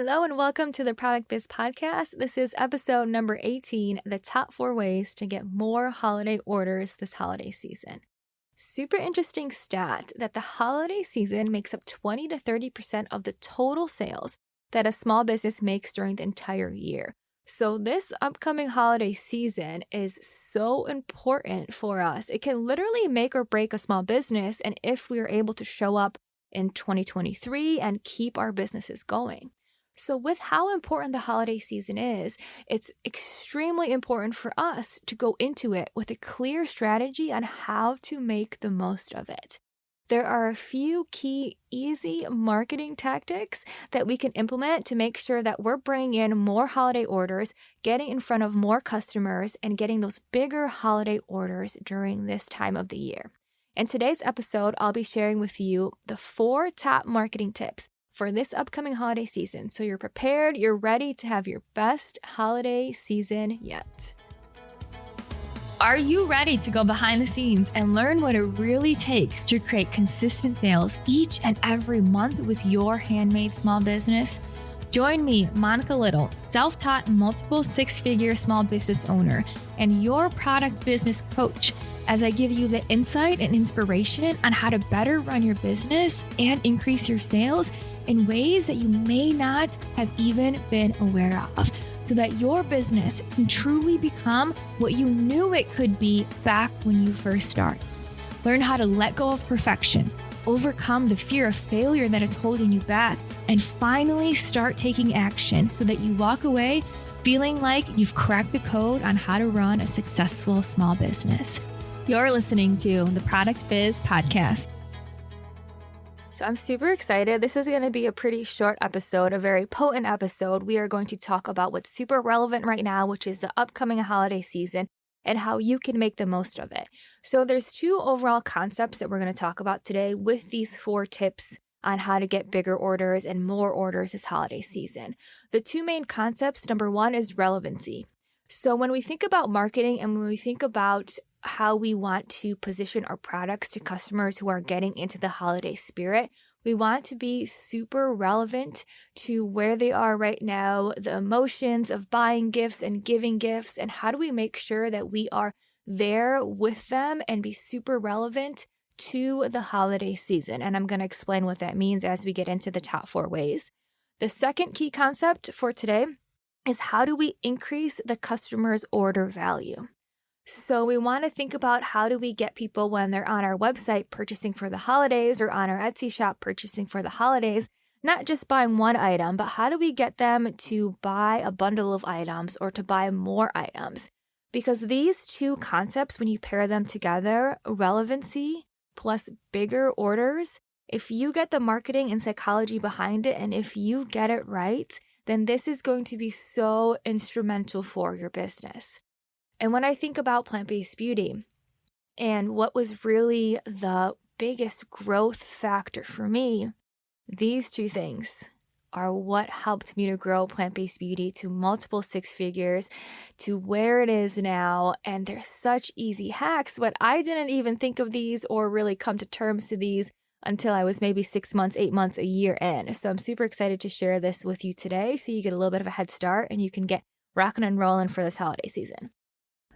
Hello and welcome to the Product Biz Podcast. This is episode number 18, the top 4 ways to get more holiday orders this holiday season. Super interesting stat that the holiday season makes up 20 to 30% of the total sales that a small business makes during the entire year. So this upcoming holiday season is so important for us. It can literally make or break a small business, and if we are able to show up in 2023 and keep our businesses going. So with how important the holiday season is, it's extremely important for us to go into it with a clear strategy on how to make the most of it. There are a few key, easy marketing tactics that we can implement to make sure that we're bringing in more holiday orders, getting in front of more customers, and getting those bigger holiday orders during this time of the year. In today's episode, I'll be sharing with you the 4 top marketing tips for this upcoming holiday season. So you're prepared, you're ready to have your best holiday season yet. Are you ready to go behind the scenes and learn what it really takes to create consistent sales each and every month with your handmade small business? Join me, Monica Little, self-taught multiple 6-figure small business owner and your product business coach, as I give you the insight and inspiration on how to better run your business and increase your sales in ways that you may not have even been aware of, so that your business can truly become what you knew it could be back when you first started. Learn how to let go of perfection, overcome the fear of failure that is holding you back, and finally start taking action so that you walk away feeling like you've cracked the code on how to run a successful small business. You're listening to the Product Biz Podcast. So I'm super excited. This is going to be a pretty short episode, a very potent episode. We are going to talk about what's super relevant right now, which is the upcoming holiday season and how you can make the most of it. So there's 2 overall concepts that we're going to talk about today with these 4 tips on how to get bigger orders and more orders this holiday season. The 2 main concepts, number 1 is relevancy. So when we think about marketing and when we think about how we want to position our products to customers who are getting into the holiday spirit, we want to be super relevant to where they are right now, the emotions of buying gifts and giving gifts, and how do we make sure that we are there with them and be super relevant to the holiday season. And I'm going to explain what that means as we get into the top 4 ways. The second key concept for today is how do we increase the customer's order value? So we want to think about how do we get people when they're on our website purchasing for the holidays or on our Etsy shop purchasing for the holidays, not just buying one item, but how do we get them to buy a bundle of items or to buy more items? Because these 2 concepts, when you pair them together, relevancy plus bigger orders, if you get the marketing and psychology behind it, and if you get it right, then this is going to be so instrumental for your business. And when I think about plant-based beauty and what was really the biggest growth factor for me, these 2 things are what helped me to grow plant-based beauty to multiple 6 figures to where it is now. And they're such easy hacks, but I didn't even think of these or really come to terms to these until I was maybe 6 months, 8 months, a year in. So I'm super excited to share this with you today so you get a little bit of a head start and you can get rocking and rolling for this holiday season.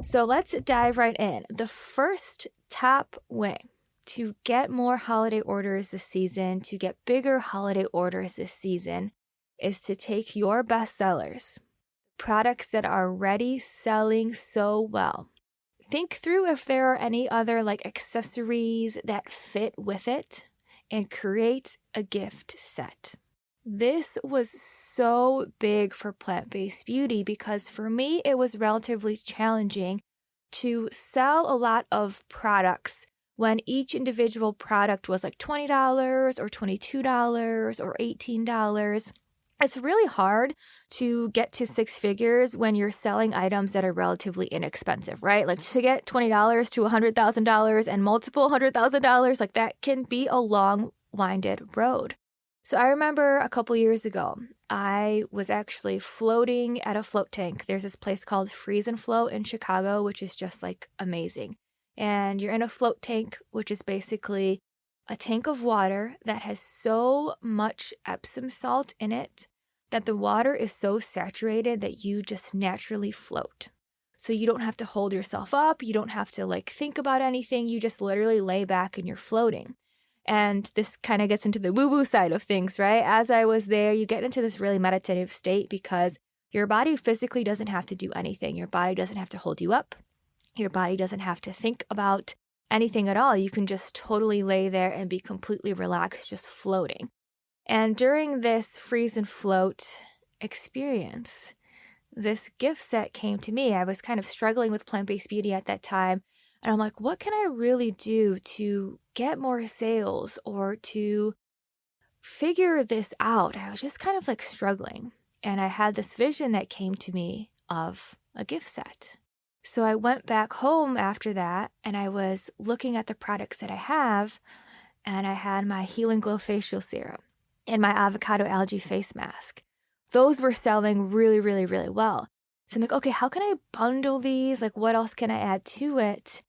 So let's dive right in. The first top way to get more holiday orders this season, to get bigger holiday orders this season, is to take your best sellers, products that are already selling so well. Think through if there are any other accessories that fit with it and create a gift set. This was so big for plant-based beauty because for me, it was relatively challenging to sell a lot of products when each individual product was like $20 or $22 or $18. It's really hard to get to 6 figures when you're selling items that are relatively inexpensive, right? Like to get $20 to $100,000 and multiple $100,000, that can be a long, winded road. So I remember a couple years ago, I was actually floating at a float tank. There's this place called Freeze and Float in Chicago, which is just amazing. And you're in a float tank, which is basically a tank of water that has so much Epsom salt in it that the water is so saturated that you just naturally float. So you don't have to hold yourself up. You don't have to think about anything. You just literally lay back and you're floating. And this kind of gets into the woo-woo side of things, right? As I was there, you get into this really meditative state because your body physically doesn't have to do anything. Your body doesn't have to hold you up. Your body doesn't have to think about anything at all. You can just totally lay there and be completely relaxed, just floating. And during this freeze and float experience, this gift set came to me. I was kind of struggling with plant-based beauty at that time. And I'm like, what can I really do to get more sales or to figure this out? I was just kind of struggling. And I had this vision that came to me of a gift set. So I went back home after that and I was looking at the products that I have, and I had my Heal & Glow facial serum and my avocado algae face mask. Those were selling really, really, really well. So I'm like, okay, how can I bundle these? What else can I add to it?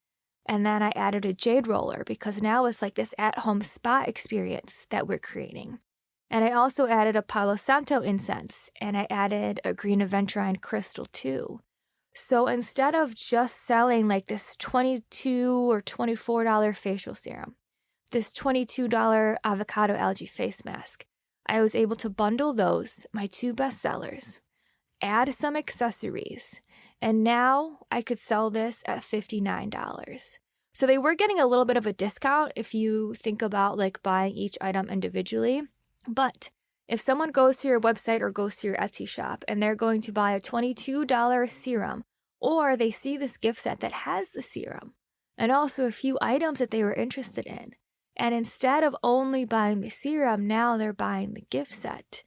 And then I added a jade roller because now it's this at-home spa experience that we're creating. And I also added a Palo Santo incense, and I added a green aventurine crystal too. So instead of just selling this $22 or $24 facial serum, this $22 avocado algae face mask, I was able to bundle those, my 2 best sellers, add some accessories, and now I could sell this at $59. So they were getting a little bit of a discount if you think about buying each item individually. But if someone goes to your website or goes to your Etsy shop and they're going to buy a $22 serum, or they see this gift set that has the serum and also a few items that they were interested in, and instead of only buying the serum, now they're buying the gift set.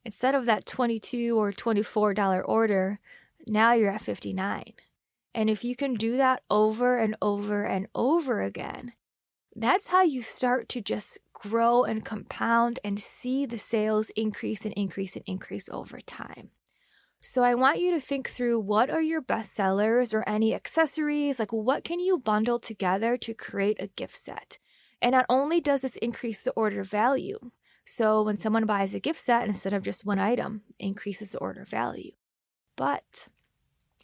Instead of that $22 or $24 order, now you're at $59. And if you can do that over and over and over again, that's how you start to just grow and compound and see the sales increase and increase and increase over time. So I want you to think through, what are your best sellers or any accessories? What can you bundle together to create a gift set? And not only does this increase the order value, so when someone buys a gift set, instead of just one item, it increases the order value. But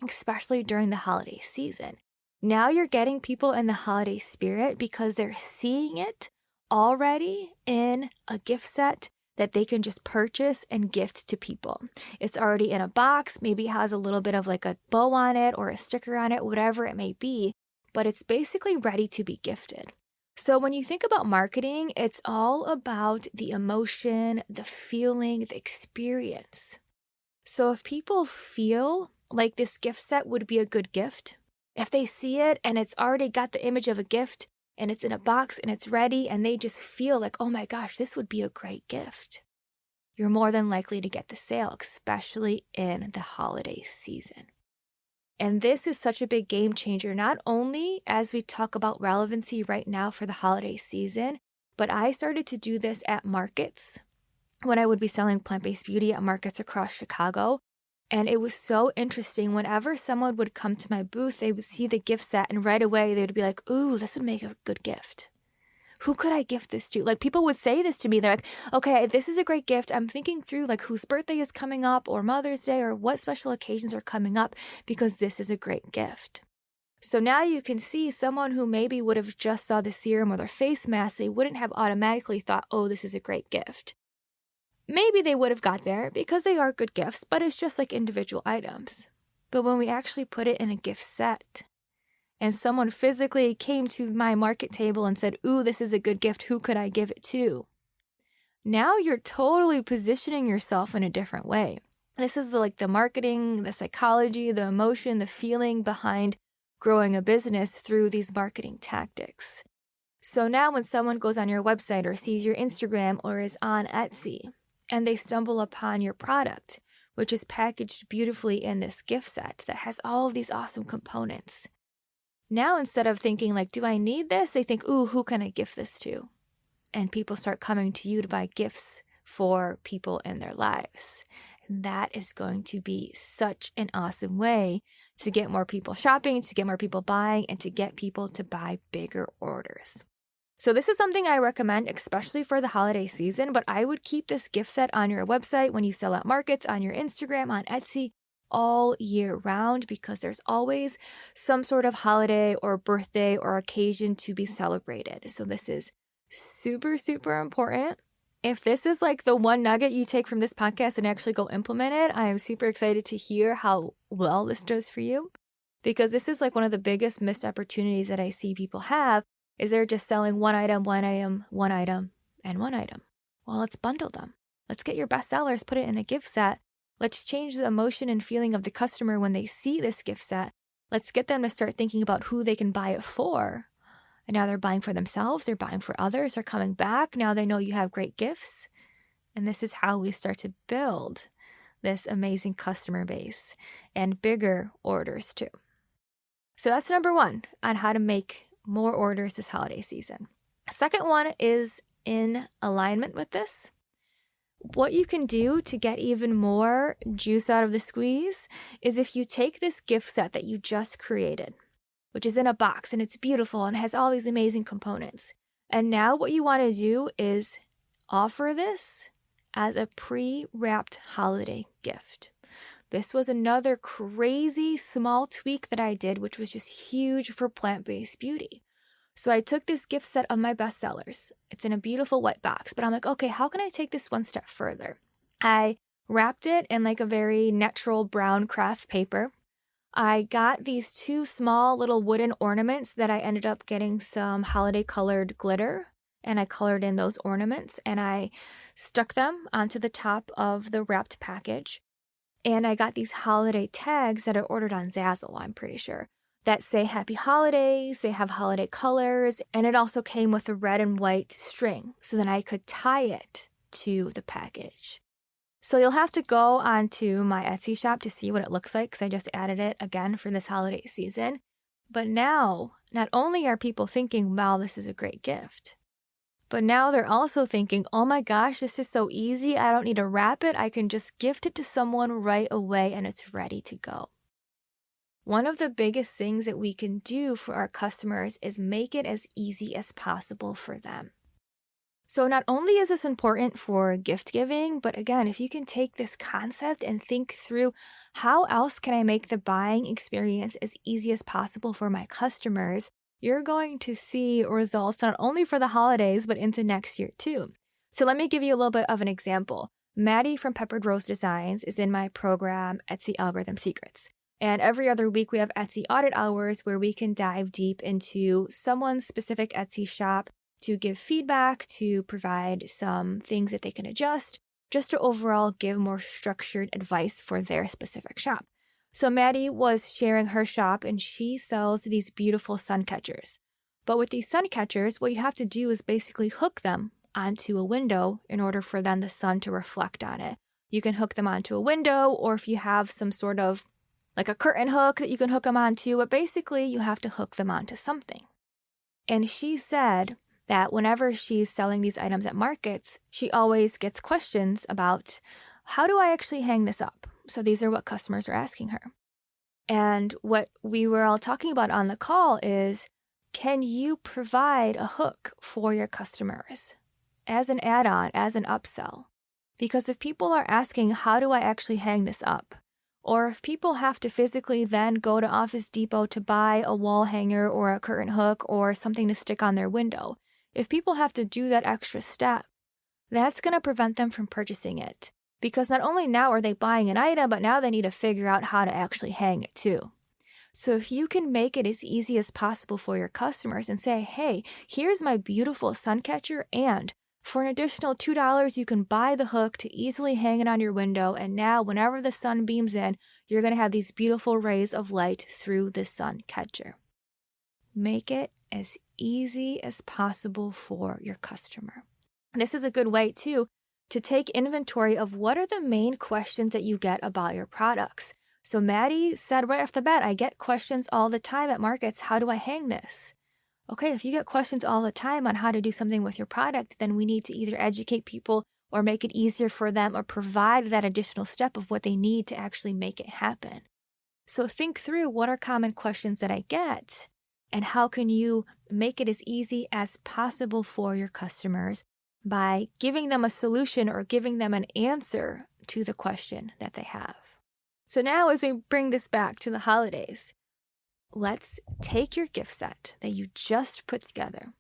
especially during the holiday season, now you're getting people in the holiday spirit because they're seeing it already in a gift set that they can just purchase and gift to people. It's already in a box, maybe it has a little bit of a bow on it or a sticker on it, whatever it may be, but it's basically ready to be gifted. So when you think about marketing, it's all about the emotion, the feeling, the experience. So if people feel like this gift set would be a good gift, if they see it and it's already got the image of a gift and it's in a box and it's ready and they just feel oh my gosh, this would be a great gift, you're more than likely to get the sale, especially in the holiday season. And this is such a big game changer, not only as we talk about relevancy right now for the holiday season, but I started to do this at markets when I would be selling plant-based beauty at markets across Chicago. And it was so interesting. Whenever someone would come to my booth, they would see the gift set and right away they would be like, ooh, this would make a good gift. Who could I gift this to? People would say this to me. They're like, okay, this is a great gift. I'm thinking through whose birthday is coming up or Mother's Day or what special occasions are coming up because this is a great gift. So now you can see someone who maybe would have just saw the serum or their face mask, they wouldn't have automatically thought, oh, this is a great gift. Maybe they would have got there because they are good gifts, but it's just individual items. But when we actually put it in a gift set, and someone physically came to my market table and said, ooh, this is a good gift, who could I give it to? Now you're totally positioning yourself in a different way. This is the marketing, the psychology, the emotion, the feeling behind growing a business through these marketing tactics. So now when someone goes on your website or sees your Instagram or is on Etsy and they stumble upon your product, which is packaged beautifully in this gift set that has all of these awesome components, now, instead of thinking do I need this? They think, ooh, who can I gift this to? And people start coming to you to buy gifts for people in their lives. And that is going to be such an awesome way to get more people shopping, to get more people buying, and to get people to buy bigger orders. So this is something I recommend, especially for the holiday season, but I would keep this gift set on your website when you sell at markets, on your Instagram, on Etsy, all year round, because there's always some sort of holiday or birthday or occasion to be celebrated. So this is super, super important. If this is like the one nugget you take from this podcast and actually go implement it, I am super excited to hear how well this does for you, because this is like one of the biggest missed opportunities that I see people have is they're just selling one item, one item, one item, and one item. Well, let's bundle them. Let's get your best sellers, put it in a gift set. Let's change the emotion and feeling of the customer when they see this gift set. Let's get them to start thinking about who they can buy it for. And now they're buying for themselves, they're buying for others, they're coming back. Now they know you have great gifts. And this is how we start to build this amazing customer base and bigger orders too. So that's number one on how to make more orders this holiday season. Second one is in alignment with this. What you can do to get even more juice out of the squeeze is if you take this gift set that you just created, which is in a box and it's beautiful and has all these amazing components. And now what you want to do is offer this as a pre-wrapped holiday gift. This was another crazy small tweak that I did, which was just huge for plant-based beauty. So I took this gift set of my bestsellers. It's in a beautiful white box, but I'm like, okay, how can I take this one step further? I wrapped it in like a very natural brown craft paper. I got these two small little wooden ornaments that I ended up getting some holiday colored glitter, and I colored in those ornaments and I stuck them onto the top of the wrapped package. And I got these holiday tags that I ordered on Zazzle, I'm pretty sure, that say Happy Holidays, they have holiday colors, and it also came with a red and white string so that I could tie it to the package. So you'll have to go onto my Etsy shop to see what it looks like because I just added it again for this holiday season. But now, not only are people thinking, wow, this is a great gift, but now they're also thinking, oh my gosh, this is so easy. I don't need to wrap it. I can just gift it to someone right away and it's ready to go. One of the biggest things that we can do for our customers is make it as easy as possible for them. So not only is this important for gift giving, but again, if you can take this concept and think through how else can I make the buying experience as easy as possible for my customers, you're going to see results not only for the holidays, but into next year too. So let me give you a little bit of an example. Maddie from Peppered Rose Designs is in my program, Etsy Algorithm Secrets. And every other week we have Etsy audit hours where we can dive deep into someone's specific Etsy shop to give feedback, to provide some things that they can adjust, just to overall give more structured advice for their specific shop. So Maddie was sharing her shop and she sells these beautiful sun catchers. But with these sun catchers, what you have to do is basically hook them onto a window in order for then the sun to reflect on it. You can hook them onto a window, or if you have some sort of like a curtain hook that you can hook them onto, but basically you have to hook them onto something. And she said that whenever she's selling these items at markets, she always gets questions about, how do I actually hang this up? So these are what customers are asking her. And what we were all talking about on the call is, can you provide a hook for your customers as an add-on, as an upsell? Because if people are asking, how do I actually hang this up? Or if people have to physically then go to Office Depot to buy a wall hanger or a curtain hook or something to stick on their window, if people have to do that extra step, that's going to prevent them from purchasing it. Because not only now are they buying an item, but now they need to figure out how to actually hang it too. So if you can make it as easy as possible for your customers and say, hey, here's my beautiful sun catcher, and for an additional $2, you can buy the hook to easily hang it on your window. And now whenever the sun beams in, you're going to have these beautiful rays of light through the sun catcher. Make it as easy as possible for your customer. This is a good way too to take inventory of what are the main questions that you get about your products. So Maddie said right off the bat, I get questions all the time at markets. How do I hang this? Okay, if you get questions all the time on how to do something with your product, then we need to either educate people or make it easier for them or provide that additional step of what they need to actually make it happen. So think through, what are common questions that I get and how can you make it as easy as possible for your customers by giving them a solution or giving them an answer to the question that they have. So now as we bring this back to the holidays, let's take your gift set that you just put together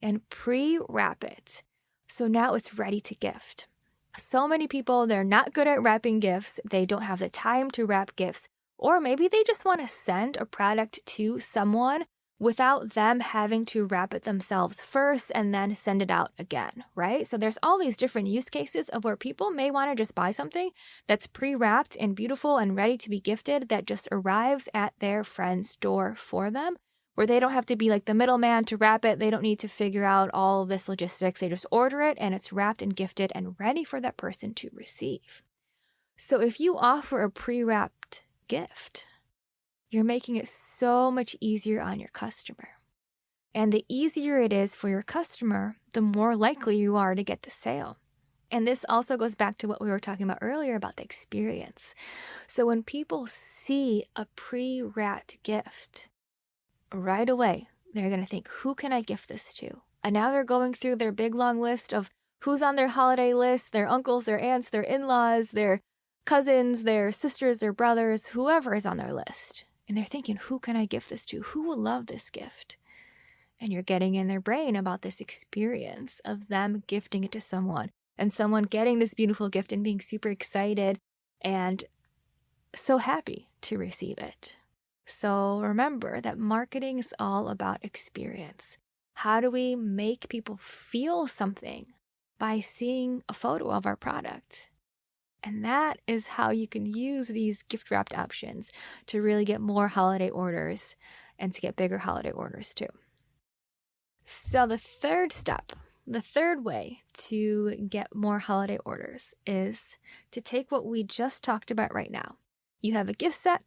and pre-wrap it. So now it's ready to gift. So many people, they're not good at wrapping gifts. They don't have the time to wrap gifts. Or maybe they just want to send a product to someone without them having to wrap it themselves first and then send it out again, right? So there's all these different use cases of where people may want to just buy something that's pre-wrapped and beautiful and ready to be gifted that just arrives at their friend's door for them, where they don't have to be like the middleman to wrap it. They don't need to figure out all of this logistics. They just order it and it's wrapped and gifted and ready for that person to receive. So if you offer a pre-wrapped gift, you're making it so much easier on your customer. And the easier it is for your customer, the more likely you are to get the sale. And this also goes back to what we were talking about earlier about the experience. So when people see a pre-wrapped gift, right away, they're going to think, who can I gift this to? And now they're going through their big long list of who's on their holiday list, their uncles, their aunts, their in-laws, their cousins, their sisters, their brothers, whoever is on their list. And they're thinking, who can I gift this to? Who will love this gift? And you're getting in their brain about this experience of them gifting it to someone and someone getting this beautiful gift and being super excited and so happy to receive it. So remember that marketing is all about experience. How do we make people feel something by seeing a photo of our product? And that is how you can use these gift wrapped options to really get more holiday orders and to get bigger holiday orders too. So the third step, the third way to get more holiday orders is to take what we just talked about right now. You have a gift set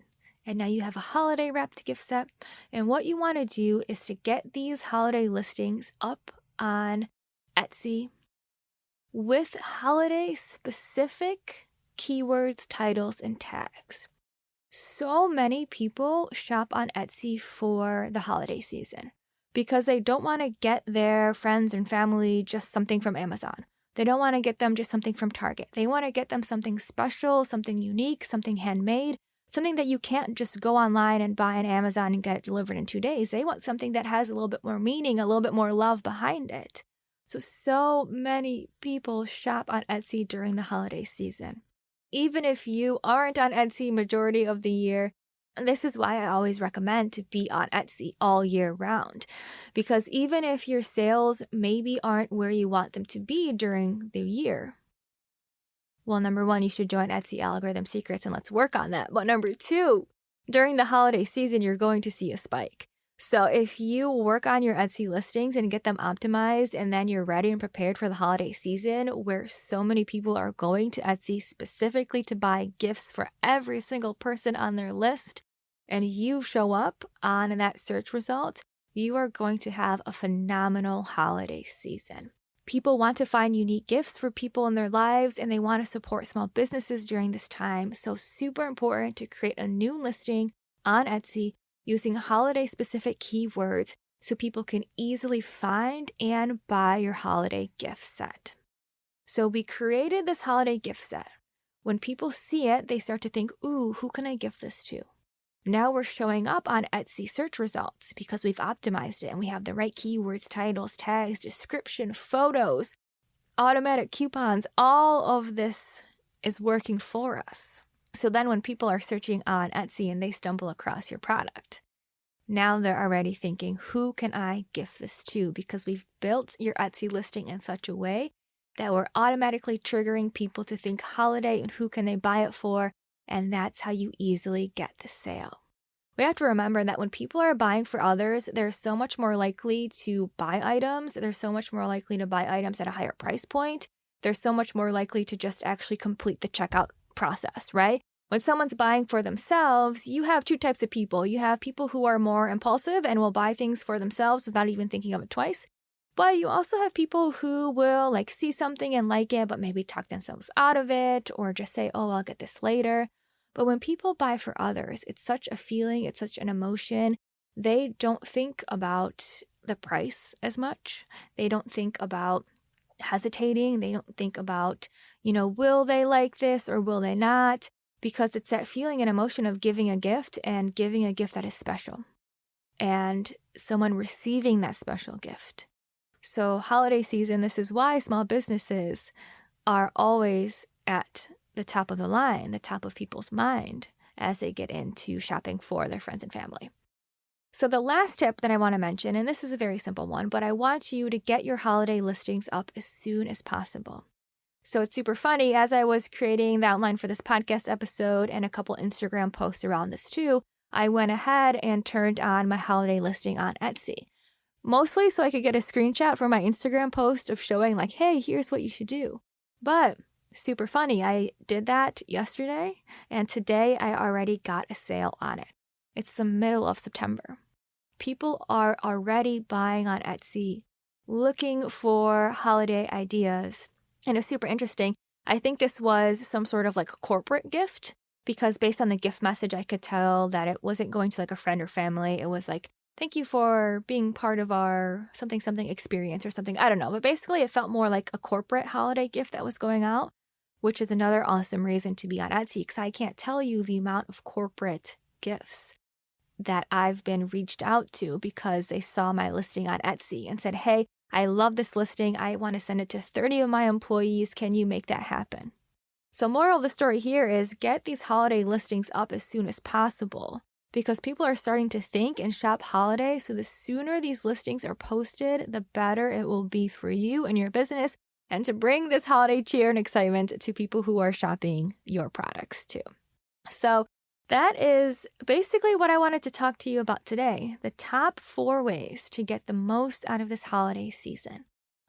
and now you have a holiday wrapped gift set. And what you want to do is to get these holiday listings up on Etsy with holiday specific keywords, titles, and tags. So many people shop on Etsy for the holiday season because they don't want to get their friends and family just something from Amazon. They don't want to get them just something from Target. They want to get them something special, something unique, something handmade, something that you can't just go online and buy on Amazon and get it delivered in 2 days. They want something that has a little bit more meaning, a little bit more love behind it. So many people shop on Etsy during the holiday season. Even if you aren't on Etsy majority of the year, this is why I always recommend to be on Etsy all year round. Because even if your sales maybe aren't where you want them to be during the year, well, number one, you should join Etsy Algorithm Secrets and let's work on that. But number two, during the holiday season, you're going to see a spike. So if you work on your Etsy listings and get them optimized and then you're ready and prepared for the holiday season where so many people are going to Etsy specifically to buy gifts for every single person on their list and you show up on that search result, you are going to have a phenomenal holiday season. People want to find unique gifts for people in their lives and they want to support small businesses during this time. So super important to create a new listing on Etsy using holiday-specific keywords so people can easily find and buy your holiday gift set. So we created this holiday gift set. When people see it, they start to think, ooh, who can I gift this to? Now we're showing up on Etsy search results because we've optimized it and we have the right keywords, titles, tags, description, photos, automatic coupons. All of this is working for us. So then when people are searching on Etsy and they stumble across your product, now they're already thinking, who can I gift this to? Because we've built your Etsy listing in such a way that we're automatically triggering people to think holiday and who can they buy it for? And that's how you easily get the sale. We have to remember that when people are buying for others, they're so much more likely to buy items. They're so much more likely to buy items at a higher price point. They're so much more likely to just actually complete the checkout process, right? When someone's buying for themselves, you have two types of people. You have people who are more impulsive and will buy things for themselves without even thinking of it twice. But you also have people who will see something and like it, but maybe talk themselves out of it or just say, oh, I'll get this later. But when people buy for others, it's such a feeling, it's such an emotion. They don't think about the price as much. They don't think about hesitating. They don't think about, will they like this or will they not? Because it's that feeling and emotion of giving a gift and giving a gift that is special and someone receiving that special gift. So holiday season, this is why small businesses are always at the top of the line, the top of people's mind as they get into shopping for their friends and family. So the last tip that I want to mention, and this is a very simple one, but I want you to get your holiday listings up as soon as possible. So it's super funny. As I was creating the outline for this podcast episode and a couple Instagram posts around this too, I went ahead and turned on my holiday listing on Etsy. Mostly so I could get a screenshot from my Instagram post of showing like, hey, here's what you should do. But super funny. I did that yesterday and today I already got a sale on it. It's the middle of September. People are already buying on Etsy, looking for holiday ideas. And it's super interesting. I think this was some sort of like a corporate gift because based on the gift message, I could tell that it wasn't going to like a friend or family. It was like, thank you for being part of our something experience or something. I don't know. But basically, it felt more like a corporate holiday gift that was going out, which is another awesome reason to be on Etsy because I can't tell you the amount of corporate gifts that I've been reached out to because they saw my listing on Etsy and said, hey, I love this listing. I want to send it to 30 of my employees. Can you make that happen? So moral of the story here is get these holiday listings up as soon as possible because people are starting to think and shop holiday. So the sooner these listings are posted, the better it will be for you and your business and to bring this holiday cheer and excitement to people who are shopping your products too. So that is basically what I wanted to talk to you about today. The top 4 ways to get the most out of this holiday season.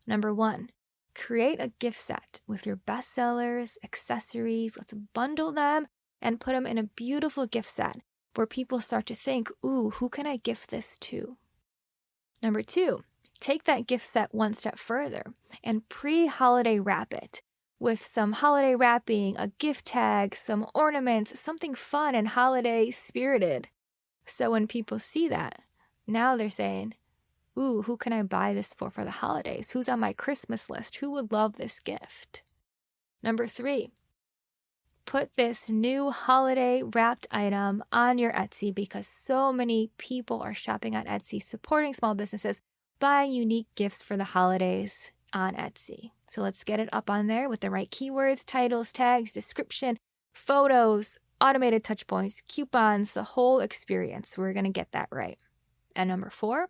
Number 1, create a gift set with your bestsellers, accessories. Let's bundle them and put them in a beautiful gift set where people start to think, ooh, who can I gift this to? Number 2, take that gift set one step further and pre-holiday wrap it with some holiday wrapping, a gift tag, some ornaments, something fun and holiday spirited. So when people see that, now they're saying, ooh, who can I buy this for the holidays? Who's on my Christmas list? Who would love this gift? Number 3, put this new holiday wrapped item on your Etsy because so many people are shopping on Etsy, supporting small businesses, buying unique gifts for the holidays on Etsy. So let's get it up on there with the right keywords, titles, tags, description, photos, automated touch points, coupons, the whole experience. We're going to get that right. And number 4,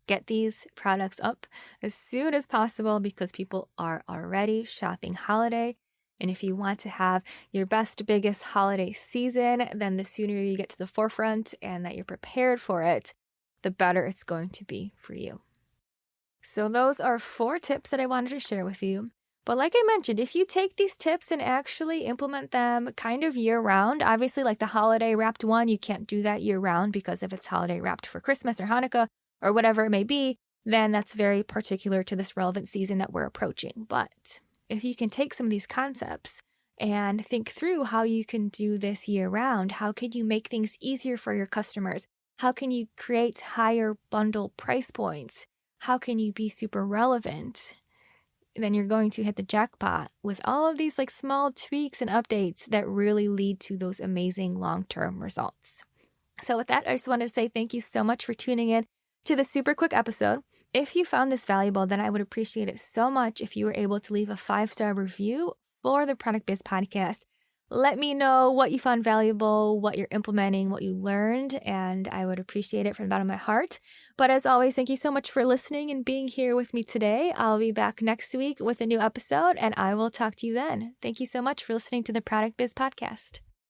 get these products up as soon as possible because people are already shopping holiday. And if you want to have your best, biggest holiday season, then the sooner you get to the forefront and that you're prepared for it, the better it's going to be for you. So those are 4 tips that I wanted to share with you. But like I mentioned, if you take these tips and actually implement them kind of year round, obviously like the holiday wrapped one, you can't do that year round because if it's holiday wrapped for Christmas or Hanukkah or whatever it may be, then that's very particular to this relevant season that we're approaching. But if you can take some of these concepts and think through how you can do this year round, how could you make things easier for your customers? How can you create higher bundle price points? How can you be super relevant? Then you're going to hit the jackpot with all of these like small tweaks and updates that really lead to those amazing long-term results. So with that, I just wanted to say thank you so much for tuning in to this super quick episode. If you found this valuable, then I would appreciate it so much if you were able to leave a 5-star review for the Product Biz Podcast. Let me know what you found valuable, what you're implementing, what you learned, and I would appreciate it from the bottom of my heart. But as always, thank you so much for listening and being here with me today. I'll be back next week with a new episode, and I will talk to you then. Thank you so much for listening to the Product Biz Podcast.